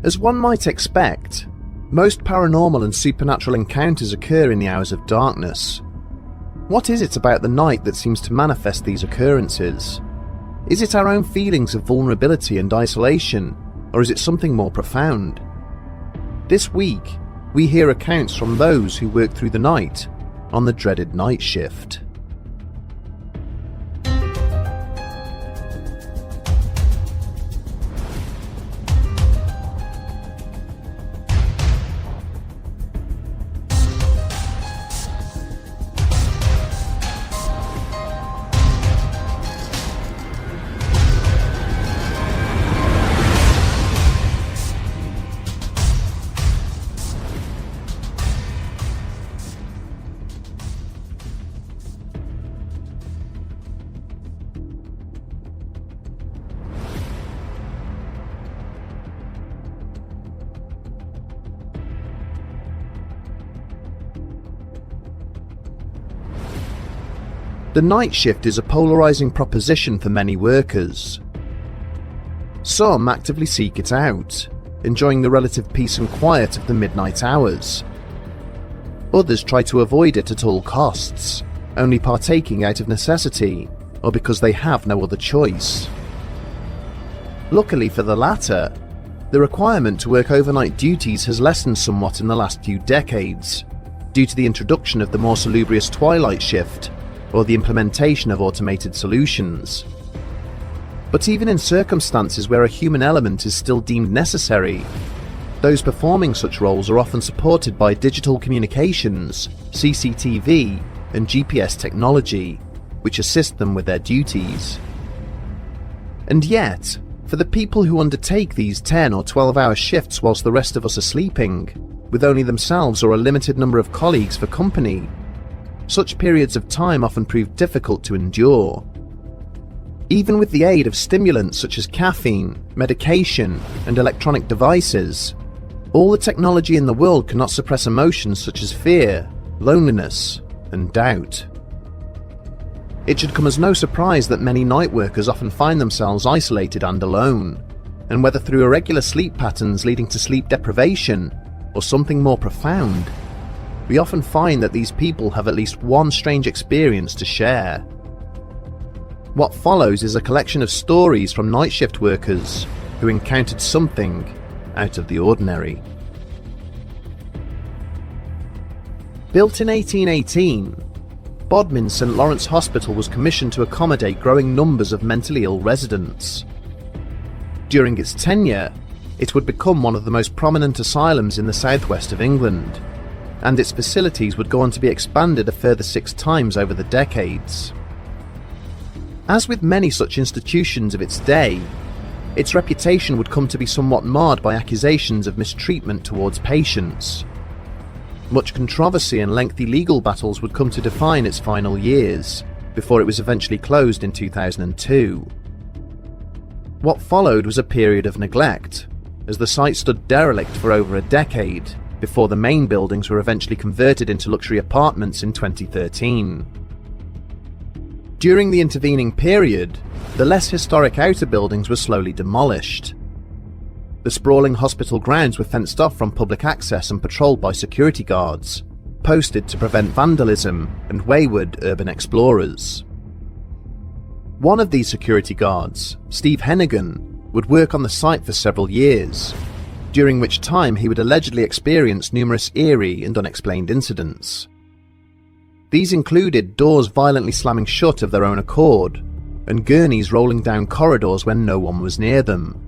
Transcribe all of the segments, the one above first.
As one might expect, most paranormal and supernatural encounters occur in the hours of darkness. What is it about the night that seems to manifest these occurrences? Is it our own feelings of vulnerability and isolation, or is it something more profound? This week, we hear accounts from those who work through the night on the dreaded night shift. The night shift is a polarizing proposition for many workers. Some actively seek it out, enjoying the relative peace and quiet of the midnight hours. Others try to avoid it at all costs, only partaking out of necessity or because they have no other choice. Luckily for the latter, the requirement to work overnight duties has lessened somewhat in the last few decades, due to the introduction of the more salubrious twilight shift or the implementation of automated solutions. But even in circumstances where a human element is still deemed necessary, those performing such roles are often supported by digital communications, CCTV, and GPS technology, which assist them with their duties. And yet, for the people who undertake these 10 or 12-hour shifts whilst the rest of us are sleeping, with only themselves or a limited number of colleagues for company, such periods of time often prove difficult to endure. Even with the aid of stimulants such as caffeine, medication, and electronic devices, all the technology in the world cannot suppress emotions such as fear, loneliness, and doubt. It should come as no surprise that many night workers often find themselves isolated and alone, and whether through irregular sleep patterns leading to sleep deprivation or something more profound, we often find that these people have at least one strange experience to share. What follows is a collection of stories from night shift workers who encountered something out of the ordinary. Built in 1818, Bodmin's St Lawrence Hospital was commissioned to accommodate growing numbers of mentally ill residents. During its tenure, it would become one of the most prominent asylums in the southwest of England, and its facilities would go on to be expanded a further 6 times over the decades. As with many such institutions of its day, its reputation would come to be somewhat marred by accusations of mistreatment towards patients. Much controversy and lengthy legal battles would come to define its final years, before it was eventually closed in 2002. What followed was a period of neglect, as the site stood derelict for over a decade, before the main buildings were eventually converted into luxury apartments in 2013. During the intervening period, the less historic outer buildings were slowly demolished. The sprawling hospital grounds were fenced off from public access and patrolled by security guards, posted to prevent vandalism and wayward urban explorers. One of these security guards, Steve Hennigan, would work on the site for several years, during which time he would allegedly experience numerous eerie and unexplained incidents. These included doors violently slamming shut of their own accord, and gurneys rolling down corridors when no one was near them.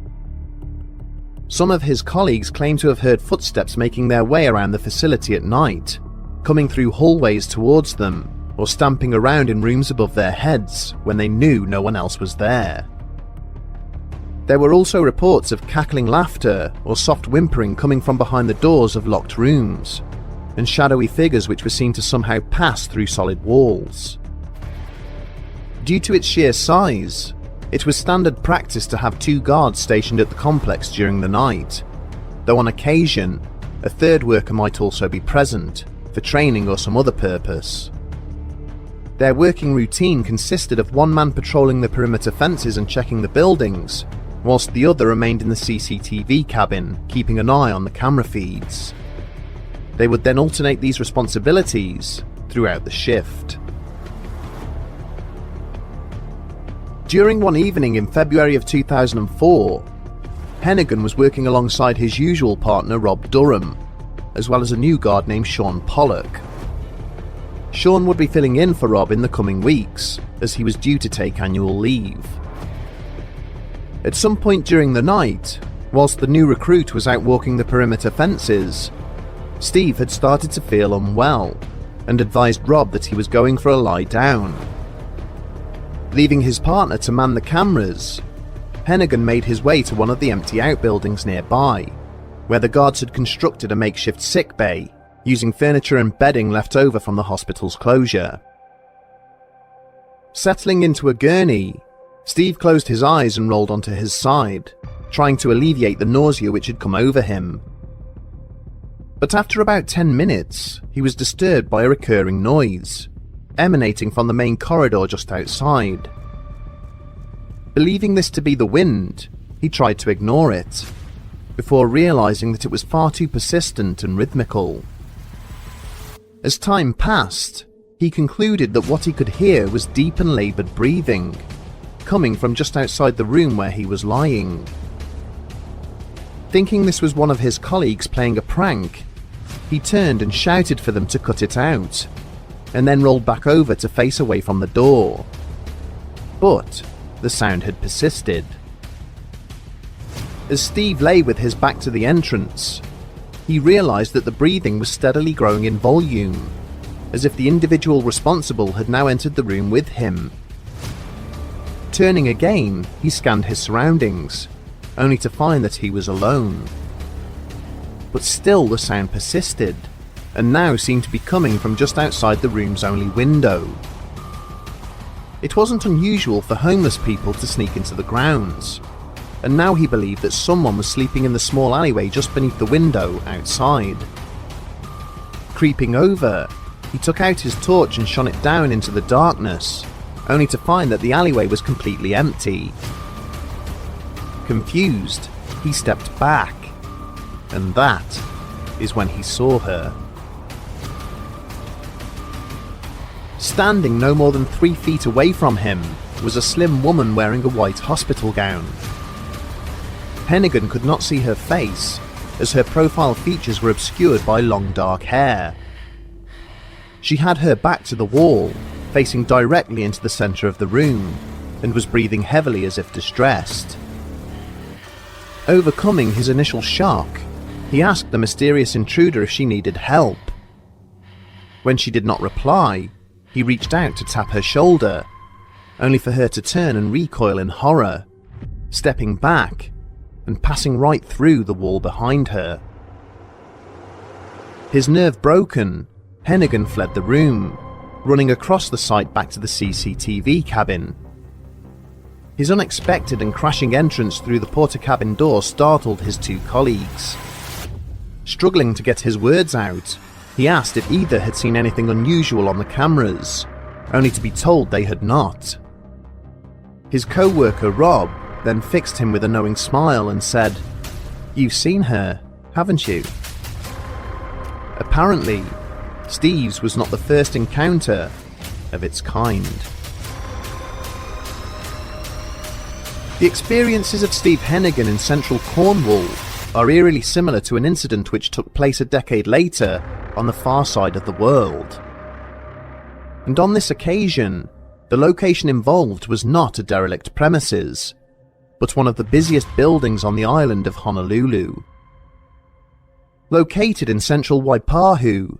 Some of his colleagues claimed to have heard footsteps making their way around the facility at night, coming through hallways towards them, or stamping around in rooms above their heads when they knew no one else was there. There were also reports of cackling laughter or soft whimpering coming from behind the doors of locked rooms, and shadowy figures which were seen to somehow pass through solid walls. Due to its sheer size, it was standard practice to have 2 guards stationed at the complex during the night, though on occasion, a third worker might also be present, for training or some other purpose. Their working routine consisted of one man patrolling the perimeter fences and checking the buildings, whilst the other remained in the CCTV cabin, keeping an eye on the camera feeds. They would then alternate these responsibilities throughout the shift. During one evening in February of 2004, Hennigan was working alongside his usual partner Rob Durham, as well as a new guard named Sean Pollock. Sean would be filling in for Rob in the coming weeks, as he was due to take annual leave. At some point during the night, whilst the new recruit was out walking the perimeter fences, Steve had started to feel unwell and advised Rob that he was going for a lie down. Leaving his partner to man the cameras, Hennigan made his way to one of the empty outbuildings nearby, where the guards had constructed a makeshift sick bay using furniture and bedding left over from the hospital's closure. Settling into a gurney, Steve closed his eyes and rolled onto his side, trying to alleviate the nausea which had come over him. But after about 10 minutes, he was disturbed by a recurring noise, emanating from the main corridor just outside. Believing this to be the wind, he tried to ignore it, before realizing that it was far too persistent and rhythmical. As time passed, he concluded that what he could hear was deep and labored breathing, coming from just outside the room where he was lying. Thinking this was one of his colleagues playing a prank, he turned and shouted for them to cut it out, and then rolled back over to face away from the door. But the sound had persisted. As Steve lay with his back to the entrance, he realized that the breathing was steadily growing in volume, as if the individual responsible had now entered the room with him. Turning again, he scanned his surroundings, only to find that he was alone. But still the sound persisted, and now seemed to be coming from just outside the room's only window. It wasn't unusual for homeless people to sneak into the grounds, and now he believed that someone was sleeping in the small alleyway just beneath the window outside. Creeping over, he took out his torch and shone it down into the darkness, only to find that the alleyway was completely empty. Confused, he stepped back, and that is when he saw her. Standing no more than 3 feet away from him was a slim woman wearing a white hospital gown. Hennigan could not see her face, as her profile features were obscured by long dark hair. She had her back to the wall, facing directly into the centre of the room, and was breathing heavily as if distressed. Overcoming his initial shock, he asked the mysterious intruder if she needed help. When she did not reply, he reached out to tap her shoulder, only for her to turn and recoil in horror, stepping back and passing right through the wall behind her. His nerve broken, Hennigan fled the room, running across the site back to the CCTV cabin. His unexpected and crashing entrance through the porter-cabin door startled his 2 colleagues. Struggling to get his words out, he asked if either had seen anything unusual on the cameras, only to be told they had not. His co-worker Rob then fixed him with a knowing smile and said, "You've seen her, haven't you?" Apparently, Steve's was not the first encounter of its kind. The experiences of Steve Hennigan in central Cornwall are eerily similar to an incident which took place a decade later on the far side of the world. And on this occasion, the location involved was not a derelict premises, but one of the busiest buildings on the island of Honolulu. Located in central Waipahu,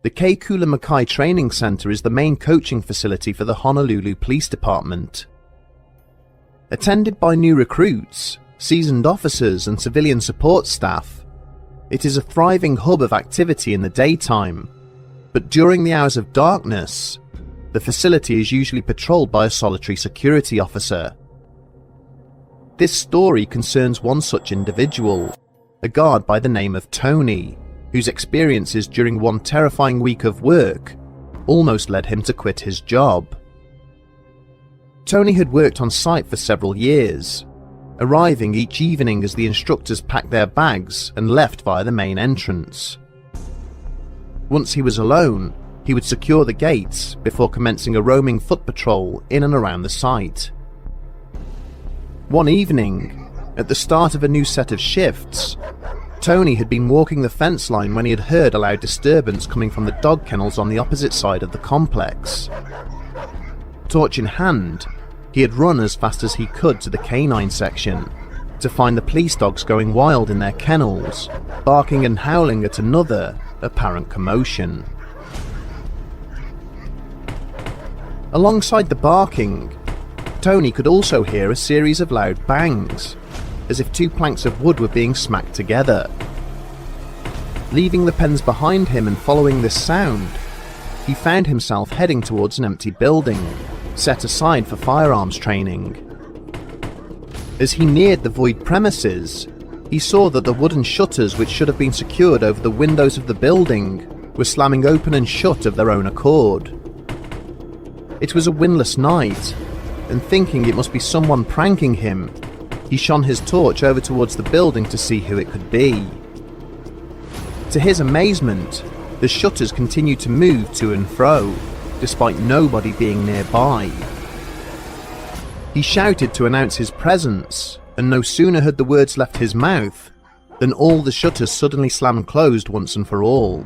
the Keikula Makai Training Center is the main coaching facility for the Honolulu Police Department. Attended by new recruits, seasoned officers and civilian support staff, it is a thriving hub of activity in the daytime, but during the hours of darkness, the facility is usually patrolled by a solitary security officer. This story concerns one such individual, a guard by the name of Tony, whose experiences during one terrifying week of work almost led him to quit his job. Tony had worked on site for several years, arriving each evening as the instructors packed their bags and left via the main entrance. Once he was alone, he would secure the gates before commencing a roaming foot patrol in and around the site. One evening, at the start of a new set of shifts, Tony had been walking the fence line when he had heard a loud disturbance coming from the dog kennels on the opposite side of the complex. Torch in hand, he had run as fast as he could to the canine section to find the police dogs going wild in their kennels, barking and howling at another apparent commotion. Alongside the barking, Tony could also hear a series of loud bangs, as if two planks of wood were being smacked together. Leaving the pens behind him and following this sound, he found himself heading towards an empty building, set aside for firearms training. As he neared the void premises, he saw that the wooden shutters which should have been secured over the windows of the building were slamming open and shut of their own accord. It was a windless night, and thinking it must be someone pranking him, he shone his torch over towards the building to see who it could be. To his amazement, the shutters continued to move to and fro, despite nobody being nearby. He shouted to announce his presence, and no sooner had the words left his mouth than all the shutters suddenly slammed closed once and for all.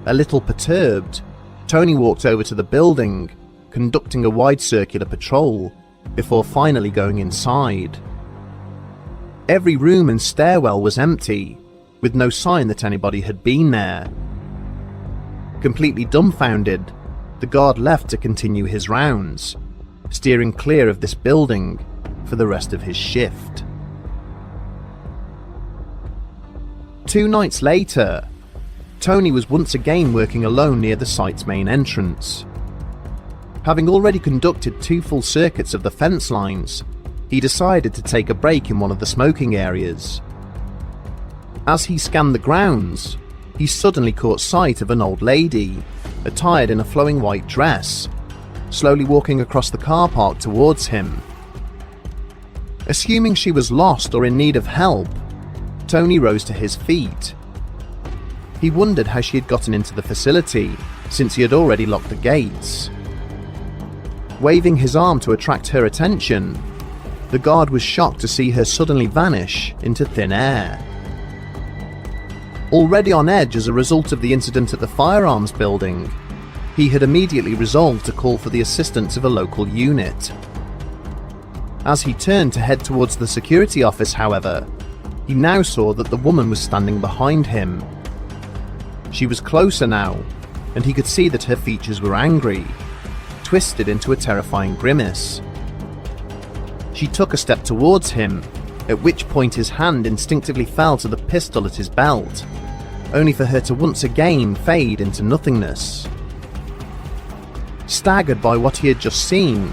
A little perturbed, Tony walked over to the building, conducting a wide circular patrol, before finally going inside. Every room and stairwell was empty, with no sign that anybody had been there. Completely dumbfounded, the guard left to continue his rounds, steering clear of this building for the rest of his shift. 2 nights later, Tony was once again working alone near the site's main entrance. Having already conducted 2 full circuits of the fence lines, he decided to take a break in one of the smoking areas. As he scanned the grounds, he suddenly caught sight of an old lady, attired in a flowing white dress, slowly walking across the car park towards him. Assuming she was lost or in need of help, Tony rose to his feet. He wondered how she had gotten into the facility, since he had already locked the gates. Waving his arm to attract her attention, the guard was shocked to see her suddenly vanish into thin air. Already on edge as a result of the incident at the firearms building, he had immediately resolved to call for the assistance of a local unit. As he turned to head towards the security office, however, he now saw that the woman was standing behind him. She was closer now, and he could see that her features were angry, twisted into a terrifying grimace. She took a step towards him, at which point his hand instinctively fell to the pistol at his belt, only for her to once again fade into nothingness. Staggered by what he had just seen,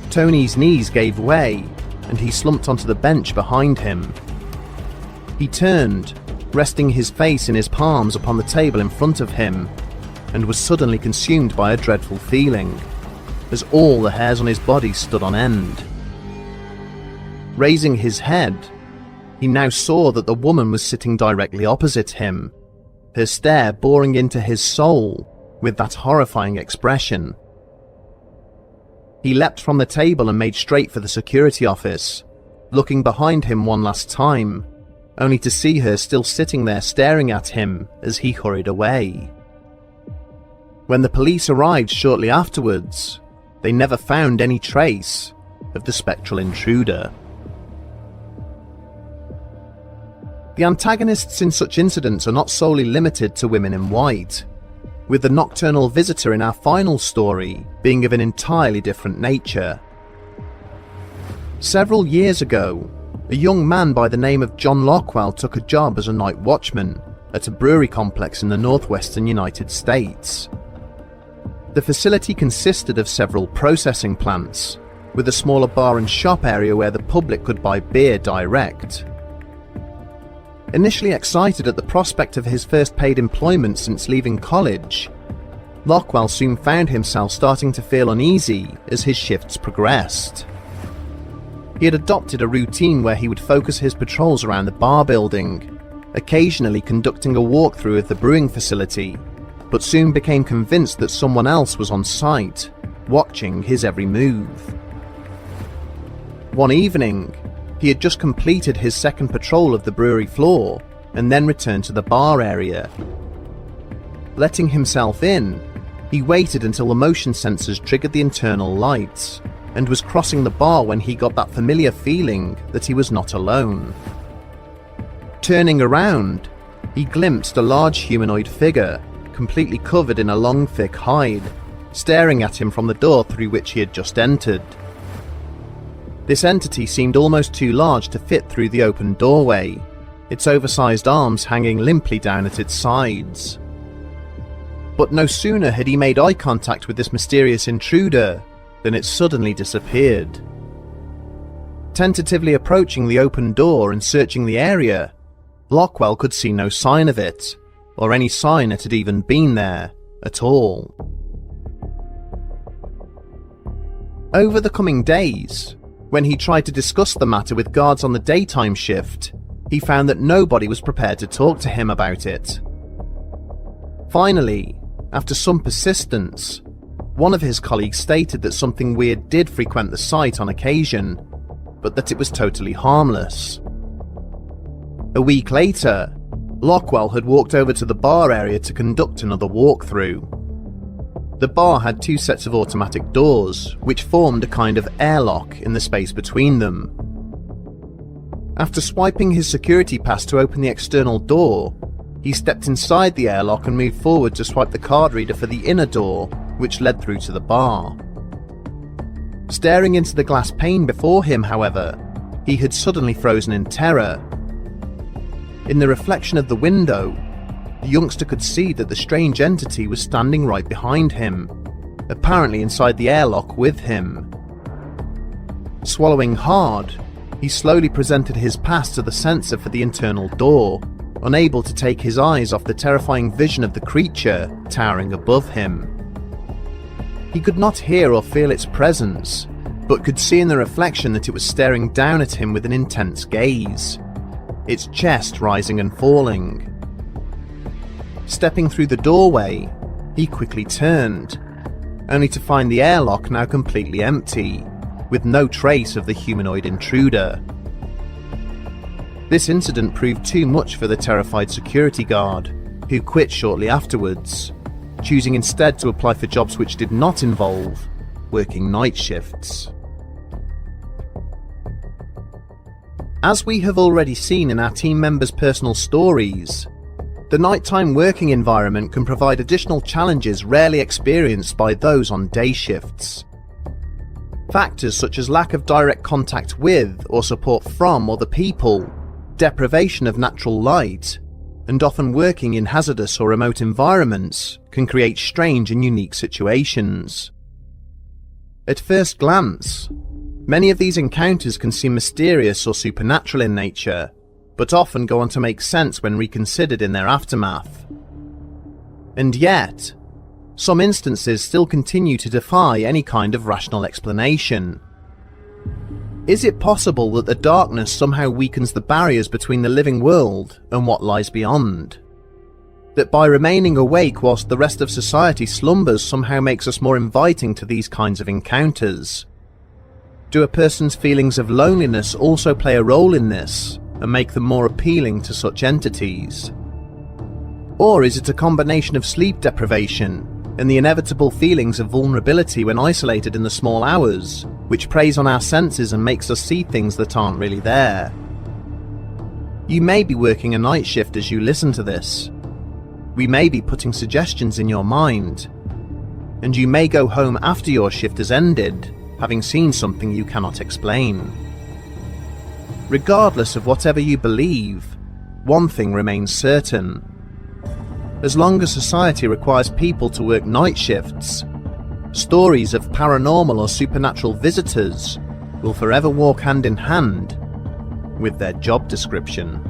Tony's knees gave way, and he slumped onto the bench behind him. He turned, resting his face in his palms upon the table in front of him, and was suddenly consumed by a dreadful feeling, as all the hairs on his body stood on end. Raising his head, he now saw that the woman was sitting directly opposite him, her stare boring into his soul with that horrifying expression. He leapt from the table and made straight for the security office, looking behind him one last time, only to see her still sitting there staring at him as he hurried away. When the police arrived shortly afterwards, they never found any trace of the spectral intruder. The antagonists in such incidents are not solely limited to women in white, with the nocturnal visitor in our final story being of an entirely different nature. Several years ago, a young man by the name of John Lockwell took a job as a night watchman at a brewery complex in the northwestern United States. The facility consisted of several processing plants, with a smaller bar and shop area where the public could buy beer direct. Initially excited at the prospect of his first paid employment since leaving college, Lockwell soon found himself starting to feel uneasy as his shifts progressed. He had adopted a routine where he would focus his patrols around the bar building, occasionally conducting a walkthrough of the brewing facility, but soon became convinced that someone else was on site, watching his every move. One evening, he had just completed his second patrol of the brewery floor and then returned to the bar area. Letting himself in, he waited until the motion sensors triggered the internal lights and was crossing the bar when he got that familiar feeling that he was not alone. Turning around, he glimpsed a large humanoid figure, completely covered in a long, thick hide, staring at him from the door through which he had just entered. This entity seemed almost too large to fit through the open doorway, its oversized arms hanging limply down at its sides. But no sooner had he made eye contact with this mysterious intruder than it suddenly disappeared. Tentatively approaching the open door and searching the area, Lockwell could see no sign of it, or any sign it had even been there at all. Over the coming days, when he tried to discuss the matter with guards on the daytime shift, he found that nobody was prepared to talk to him about it. Finally, after some persistence, one of his colleagues stated that something weird did frequent the site on occasion, but that it was totally harmless. A week later, Lockwell had walked over to the bar area to conduct another walkthrough. The bar had two sets of automatic doors, which formed a kind of airlock in the space between them. After swiping his security pass to open the external door, he stepped inside the airlock and moved forward to swipe the card reader for the inner door, which led through to the bar. Staring into the glass pane before him, however, he had suddenly frozen in terror. In the reflection of the window, the youngster could see that the strange entity was standing right behind him, apparently inside the airlock with him. Swallowing hard, he slowly presented his pass to the sensor for the internal door, unable to take his eyes off the terrifying vision of the creature towering above him. He could not hear or feel its presence, but could see in the reflection that it was staring down at him with an intense gaze, its chest rising and falling. Stepping through the doorway, he quickly turned, only to find the airlock now completely empty, with no trace of the humanoid intruder. This incident proved too much for the terrified security guard, who quit shortly afterwards, choosing instead to apply for jobs which did not involve working night shifts. As we have already seen in our team members' personal stories, the nighttime working environment can provide additional challenges rarely experienced by those on day shifts. Factors such as lack of direct contact with or support from other people, deprivation of natural light, and often working in hazardous or remote environments can create strange and unique situations. At first glance, many of these encounters can seem mysterious or supernatural in nature, but often go on to make sense when reconsidered in their aftermath. And yet, some instances still continue to defy any kind of rational explanation. Is it possible that the darkness somehow weakens the barriers between the living world and what lies beyond? That by remaining awake whilst the rest of society slumbers somehow makes us more inviting to these kinds of encounters? Do a person's feelings of loneliness also play a role in this and make them more appealing to such entities? Or is it a combination of sleep deprivation and the inevitable feelings of vulnerability when isolated in the small hours, which preys on our senses and makes us see things that aren't really there? You may be working a night shift as you listen to this. We may be putting suggestions in your mind, and you may go home after your shift has ended, having seen something you cannot explain. Regardless of whatever you believe, one thing remains certain. As long as society requires people to work night shifts, stories of paranormal or supernatural visitors will forever walk hand in hand with their job description.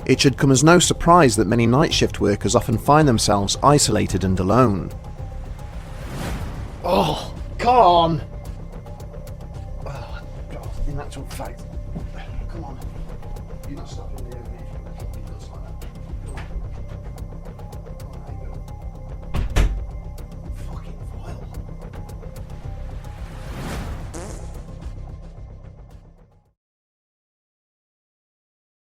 It should come as no surprise that many night shift workers often find themselves isolated and alone. Oh, come on! In actual fact, come on. You're not stopping me.